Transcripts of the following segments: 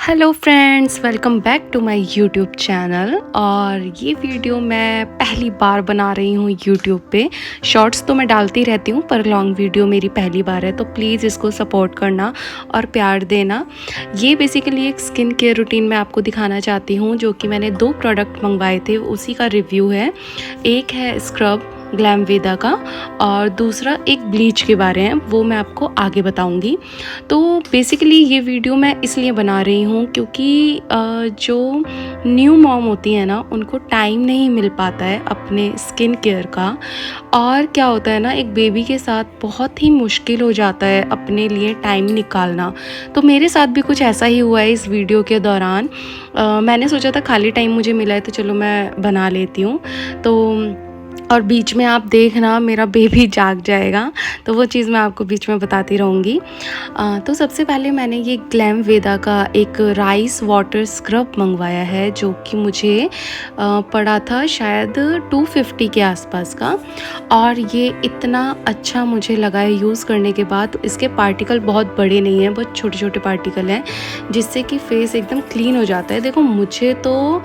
Hello friends, welcome back to my YouTube channel. और ये video मैं पहली बार बना रही हूँ यूट्यूब पे। शॉर्ट्स तो मैं डालती रहती हूँ पर लॉन्ग वीडियो मेरी पहली बार है, तो प्लीज़ इसको सपोर्ट करना और प्यार देना। ये बेसिकली एक स्किन केयर रूटीन मैं आपको दिखाना चाहती हूँ, जो कि मैंने 2 प्रोडक्ट मंगवाए थे, उसी का रिव्यू है। एक है स्क्रब ग्लैमवेदा का और दूसरा एक ब्लीच के बारे में, वो मैं आपको आगे बताऊंगी। तो बेसिकली ये वीडियो मैं इसलिए बना रही हूँ क्योंकि जो न्यू मॉम होती है ना, उनको टाइम नहीं मिल पाता है अपने स्किन केयर का। और क्या होता है ना, एक बेबी के साथ बहुत ही मुश्किल हो जाता है अपने लिए टाइम निकालना। तो मेरे साथ भी कुछ ऐसा ही हुआ है इस वीडियो के दौरान। मैंने सोचा था खाली टाइम मुझे मिला है तो चलो मैं बना लेती हूँ। तो और बीच में आप देखना मेरा बेबी जाग जाएगा, तो वो चीज़ मैं आपको बीच में बताती रहूँगी। तो सबसे पहले मैंने ये ग्लैमवेदा का एक राइस वाटर स्क्रब मंगवाया है, जो कि मुझे पड़ा था शायद 250 के आसपास का। और ये इतना अच्छा मुझे लगा है यूज़ करने के बाद। इसके पार्टिकल बहुत बड़े नहीं हैं, बहुत छोटे छोटे पार्टिकल हैं, जिससे कि फेस एकदम क्लीन हो जाता है। देखो मुझे तो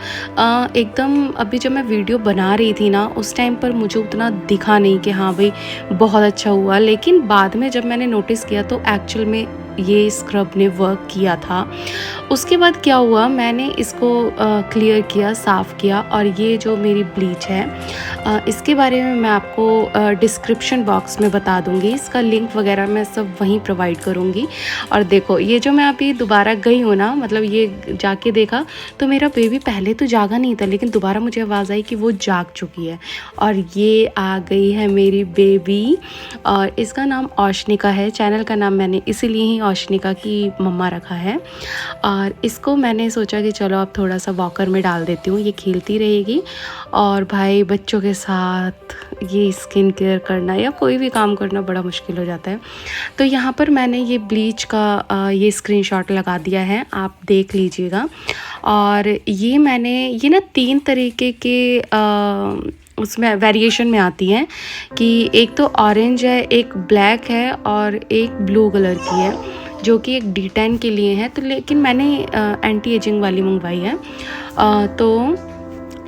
एकदम अभी जब मैं वीडियो बना रही थी ना, उस टाइम पर मुझे उतना दिखा नहीं कि हाँ भाई बहुत अच्छा हुआ, लेकिन बाद में जब मैंने नोटिस किया तो एक्चुअल में ये स्क्रब ने वर्क किया था। उसके बाद क्या हुआ, मैंने इसको क्लियर किया, साफ़ किया। और ये जो मेरी ब्लीच है, इसके बारे में मैं आपको डिस्क्रिप्शन बॉक्स में बता दूँगी। इसका लिंक वगैरह मैं सब वहीं प्रोवाइड करूँगी। और देखो ये जो मैं अभी दोबारा गई हूँ ना, मतलब ये जाके देखा तो मेरा बेबी पहले तो जागा नहीं था, लेकिन दोबारा मुझे आवाज़ आई कि वो जाग चुकी है। और ये आ गई है मेरी बेबी, और इसका नाम औशनिका है। चैनल का नाम मैंने इसीलिए ही औशनिका की मम्मा रखा है। और इसको मैंने सोचा कि चलो अब थोड़ा सा वॉकर में डाल देती हूँ, ये खेलती रहेगी। और भाई बच्चों के साथ ये स्किन केयर करना या कोई भी काम करना बड़ा मुश्किल हो जाता है। तो यहाँ पर मैंने ये ब्लीच का ये स्क्रीनशॉट लगा दिया है, आप देख लीजिएगा। और ये मैंने ये ना 3 तरीके के उसमें वेरिएशन में आती हैं, कि एक तो ऑरेंज है, एक ब्लैक है और एक ब्लू कलर की है, जो कि एक D10 के लिए है। तो लेकिन मैंने एंटी एजिंग वाली मंगवाई है। तो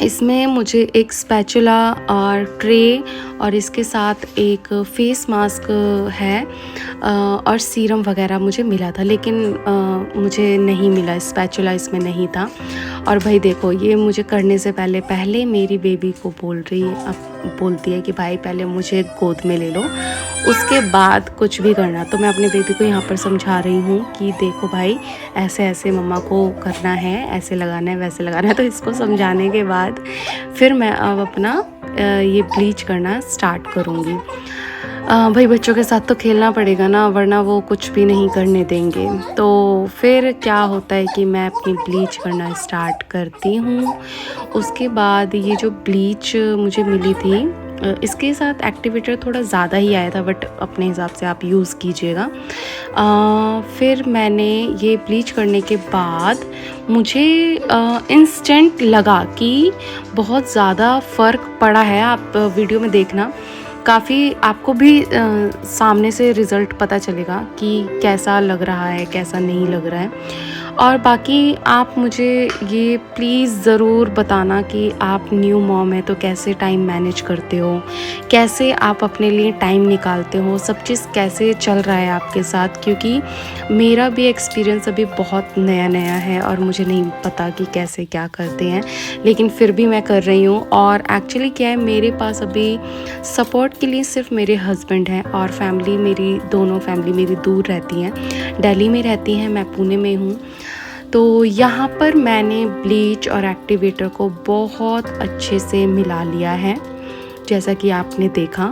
इसमें मुझे एक स्पैचुला और ट्रे और इसके साथ एक फेस मास्क है और सीरम वगैरह मुझे मिला था, लेकिन मुझे नहीं मिला, स्पैचुला इसमें नहीं था। और भाई देखो ये मुझे करने से पहले मेरी बेबी को बोलती है कि भाई पहले मुझे गोद में ले लो, उसके बाद कुछ भी करना। तो मैं अपने बेबी को यहाँ पर समझा रही हूँ कि देखो भाई ऐसे ऐसे मम्मा को करना है, ऐसे लगाना है, वैसे लगाना है। तो इसको समझाने के बाद फिर मैं अब अपना ये ब्लीच करना स्टार्ट करूँगी। भाई बच्चों के साथ तो खेलना पड़ेगा ना, वरना वो कुछ भी नहीं करने देंगे। तो फिर क्या होता है कि मैं अपनी ब्लीच करना स्टार्ट करती हूँ। उसके बाद ये जो ब्लीच मुझे मिली थी, इसके साथ एक्टिवेटर थोड़ा ज़्यादा ही आया था, बट अपने हिसाब से आप यूज़ कीजिएगा। फिर मैंने ये ब्लीच करने के बाद मुझे इंस्टेंट लगा कि बहुत ज़्यादा फ़र्क पड़ा है। आप वीडियो में देखना, काफ़ी आपको भी सामने से रिज़ल्ट पता चलेगा कि कैसा लग रहा है, कैसा नहीं लग रहा है। और बाकी आप मुझे ये प्लीज़ ज़रूर बताना कि आप न्यू मॉम है तो कैसे टाइम मैनेज करते हो, कैसे आप अपने लिए टाइम निकालते हो, सब चीज़ कैसे चल रहा है आपके साथ। क्योंकि मेरा भी एक्सपीरियंस अभी बहुत नया नया है और मुझे नहीं पता कि कैसे क्या करते हैं, लेकिन फिर भी मैं कर रही हूँ। और एक्चुअली क्या है, मेरे पास अभी सपोर्ट के लिए सिर्फ मेरे हस्बैंड हैं, और फैमिली मेरी, दोनों फैमिली मेरी दूर रहती हैं, दिल्ली में रहती हैं, मैं पुणे में हूँ। तो यहाँ पर मैंने ब्लीच और एक्टिवेटर को बहुत अच्छे से मिला लिया है, जैसा कि आपने देखा।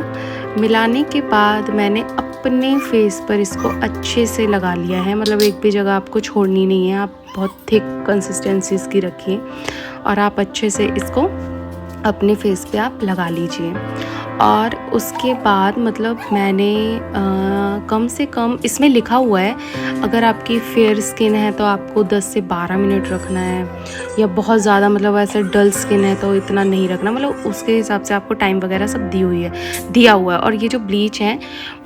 मिलाने के बाद मैंने अपने फेस पर इसको अच्छे से लगा लिया है, मतलब एक भी जगह आपको छोड़नी नहीं है। आप बहुत थिक कंसिस्टेंसी इसकी रखिए और आप अच्छे से इसको अपने फेस पे आप लगा लीजिए। और उसके बाद मतलब मैंने कम से कम इसमें लिखा हुआ है, अगर आपकी फेयर स्किन है तो आपको 10 से 12 मिनट रखना है, या बहुत ज़्यादा मतलब ऐसे डल स्किन है तो इतना नहीं रखना, मतलब उसके हिसाब से आपको टाइम वगैरह सब दिया हुआ है। और ये जो ब्लीच है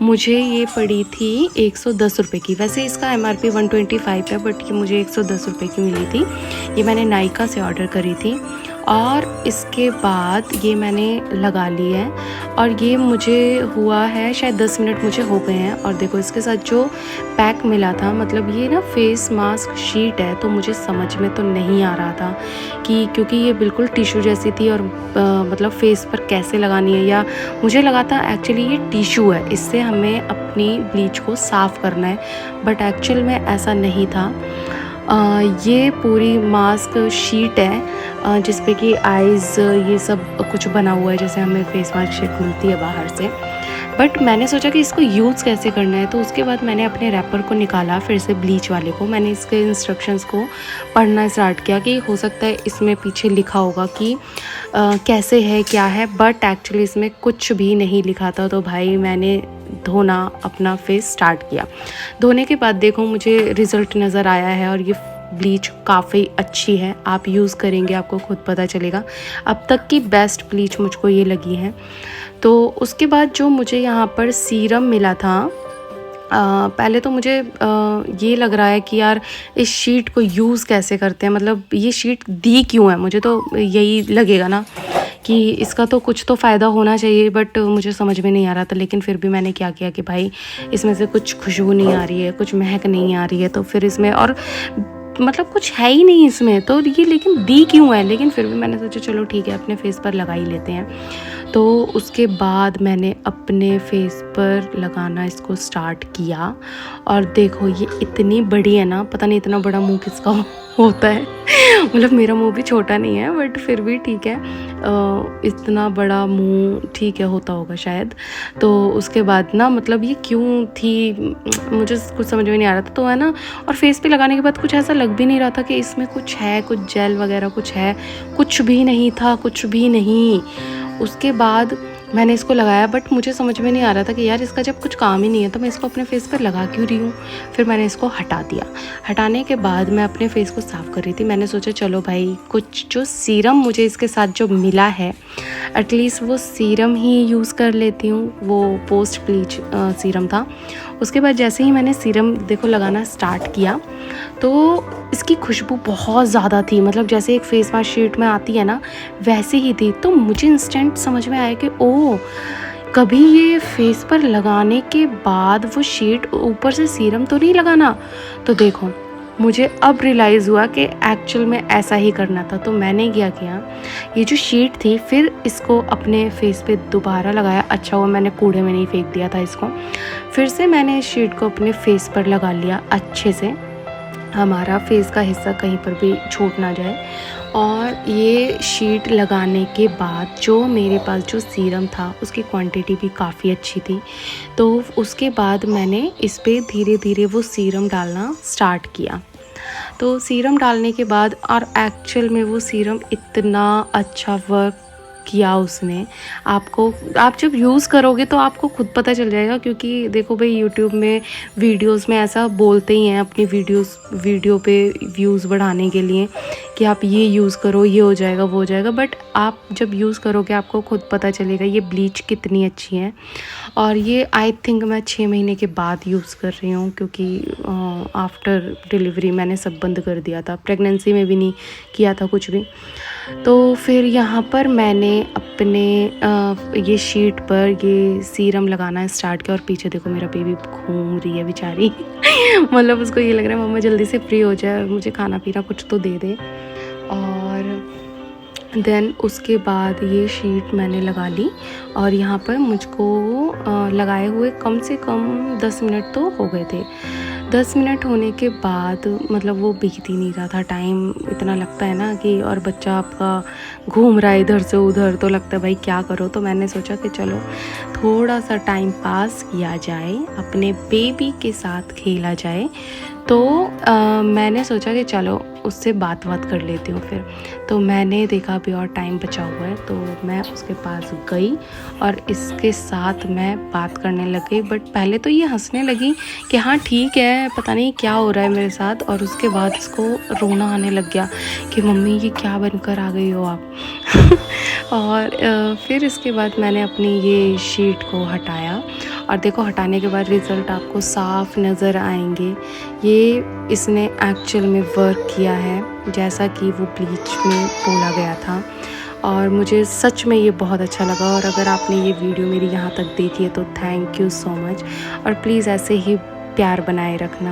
मुझे ये पड़ी थी 110 रुपये की। वैसे इसका MRP 125 है, बट ये मुझे 110 रुपये की मिली थी। ये मैंने नायका से ऑर्डर करी थी। और इसके बाद ये मैंने लगा ली है, और ये मुझे हुआ है शायद 10 मिनट मुझे हो गए हैं। और देखो इसके साथ जो पैक मिला था, मतलब ये ना फेस मास्क शीट है, तो मुझे समझ में तो नहीं आ रहा था कि, क्योंकि ये बिल्कुल टिश्यू जैसी थी, और मतलब फेस पर कैसे लगानी है, या मुझे लगा था एक्चुअली ये टिश्यू है, इससे हमें अपनी ब्लीच को साफ़ करना है, बट एक्चुअल में ऐसा नहीं था। ये पूरी मास्क शीट है जिस पे कि आइज़ ये सब कुछ बना हुआ है, जैसे हमें फेस मास्क शीट मिलती है बाहर से। बट मैंने सोचा कि इसको यूज़ कैसे करना है, तो उसके बाद मैंने अपने रैपर को निकाला, फिर से ब्लीच वाले को, मैंने इसके इंस्ट्रक्शंस को पढ़ना स्टार्ट किया कि हो सकता है इसमें पीछे लिखा होगा कि कैसे है क्या है, बट एक्चुअली इसमें कुछ भी नहीं लिखा था। तो भाई मैंने धोना अपना फेस स्टार्ट किया। धोने के बाद देखो मुझे रिज़ल्ट नज़र आया है, और ये ब्लीच काफ़ी अच्छी है, आप यूज़ करेंगे आपको खुद पता चलेगा। अब तक की बेस्ट ब्लीच मुझको ये लगी है। तो उसके बाद जो मुझे यहाँ पर सीरम मिला था, पहले तो मुझे ये लग रहा है कि यार इस शीट को यूज़ कैसे करते हैं, मतलब ये शीट दी क्यों है, मुझे तो यही लगेगा ना कि इसका तो कुछ तो फ़ायदा होना चाहिए, बट मुझे समझ में नहीं आ रहा था। लेकिन फिर भी मैंने क्या किया कि भाई इसमें से कुछ खुशबू नहीं आ रही है, कुछ महक नहीं आ रही है, तो फिर इसमें और मतलब कुछ है ही नहीं इसमें, तो ये लेकिन दी क्यों है, लेकिन फिर भी मैंने सोचा चलो ठीक है अपने फेस पर लगा ही लेते हैं। तो उसके बाद मैंने अपने फेस पर लगाना इसको स्टार्ट किया, और देखो ये इतनी बड़ी है ना, पता नहीं इतना बड़ा मुंह किसका होता है मतलब मेरा मुंह भी छोटा नहीं है, बट फिर भी ठीक है, इतना बड़ा मुंह ठीक है होता होगा शायद। तो उसके बाद ना मतलब ये क्यों थी मुझे कुछ समझ में नहीं आ रहा था, तो है ना। और फेस पे लगाने के बाद कुछ ऐसा लग भी नहीं रहा था कि इसमें कुछ है, कुछ जेल वगैरह कुछ है, कुछ भी नहीं था, कुछ भी नहीं। उसके बाद मैंने इसको लगाया, बट मुझे समझ में नहीं आ रहा था कि यार इसका जब कुछ काम ही नहीं है तो मैं इसको अपने फेस पर लगा क्यों रही हूँ। फिर मैंने इसको हटा दिया। हटाने के बाद मैं अपने फेस को साफ़ कर रही थी। मैंने सोचा चलो भाई कुछ जो सीरम मुझे इसके साथ जो मिला है एटलीस्ट वो सीरम ही यूज़ कर लेती हूँ। वो पोस्ट ब्लीच सीरम था। उसके बाद जैसे ही मैंने सीरम देखो लगाना स्टार्ट किया तो इसकी खुशबू बहुत ज़्यादा थी, मतलब जैसे एक फेस मास्क शीट में आती है ना वैसे ही थी। तो मुझे इंस्टेंट समझ में आया कि ओह कभी ये फेस पर लगाने के बाद वो शीट ऊपर से सीरम तो नहीं लगाना। तो देखो मुझे अब रियलाइज़ हुआ कि एक्चुअल में ऐसा ही करना था। तो मैंने क्या किया, ये जो शीट थी फिर इसको अपने फेस पे दोबारा लगाया। अच्छा हुआ मैंने कूड़े में नहीं फेंक दिया था इसको। फिर से मैंने इस शीट को अपने फेस पर लगा लिया अच्छे से, हमारा फेस का हिस्सा कहीं पर भी छूट ना जाए। और ये शीट लगाने के बाद जो मेरे पास जो सीरम था उसकी क्वांटिटी भी काफ़ी अच्छी थी। तो उसके बाद मैंने इस पे धीरे धीरे वो सीरम डालना स्टार्ट किया। तो सीरम डालने के बाद और एक्चुअल में वो सीरम इतना अच्छा वर्क किया उसने। आप जब यूज़ करोगे तो आपको खुद पता चल जाएगा, क्योंकि देखो भाई यूट्यूब में वीडियोस में ऐसा बोलते ही हैं अपनी वीडियो पे व्यूज़ बढ़ाने के लिए कि आप ये यूज़ करो, ये हो जाएगा वो हो जाएगा। बट आप जब यूज़ करोगे आपको खुद पता चलेगा ये ब्लीच कितनी अच्छी है। और ये आई थिंक मैं 6 महीने के बाद यूज़ कर रही हूँ, क्योंकि आफ्टर डिलीवरी मैंने सब बंद कर दिया था, प्रेगनेंसी में भी नहीं किया था कुछ भी। तो फिर यहाँ पर मैंने अपने ये शीट पर ये सीरम लगाना स्टार्ट किया। और पीछे देखो मेरा बेबी घूम रही है बेचारी मतलब उसको ये लग रहा है मम्मा जल्दी से फ्री हो जाए, मुझे खाना पीना कुछ तो दे दे। और देन उसके बाद ये शीट मैंने लगा ली, और यहाँ पर मुझको लगाए हुए कम से कम 10 मिनट तो हो गए थे। 10 मिनट होने के बाद मतलब वो बीत ही नहीं रहा था टाइम, इतना लगता है ना कि, और बच्चा आपका घूम रहा है इधर से उधर, तो लगता है भाई क्या करो। तो मैंने सोचा कि चलो थोड़ा सा टाइम पास किया जाए, अपने बेबी के साथ खेला जाए। तो मैंने सोचा कि चलो उससे बात कर लेती हूँ फिर। तो मैंने देखा अभी और टाइम बचा हुआ है, तो मैं उसके पास गई और इसके साथ मैं बात करने लग गई। बट पहले तो ये हंसने लगी कि हाँ ठीक है, पता नहीं क्या हो रहा है मेरे साथ, और उसके बाद इसको रोना आने लग गया कि मम्मी ये क्या बनकर आ गई हो आप। और फिर इसके बाद मैंने अपनी ये शीट को हटाया और देखो हटाने के बाद रिज़ल्ट आपको साफ नज़र आएंगे। ये इसने एक्चुअल में वर्क किया है जैसा कि वो ब्लीच में बोला गया था, और मुझे सच में ये बहुत अच्छा लगा। और अगर आपने ये वीडियो मेरी यहाँ तक देखी है तो थैंक यू सो मच, और प्लीज़ ऐसे ही प्यार बनाए रखना।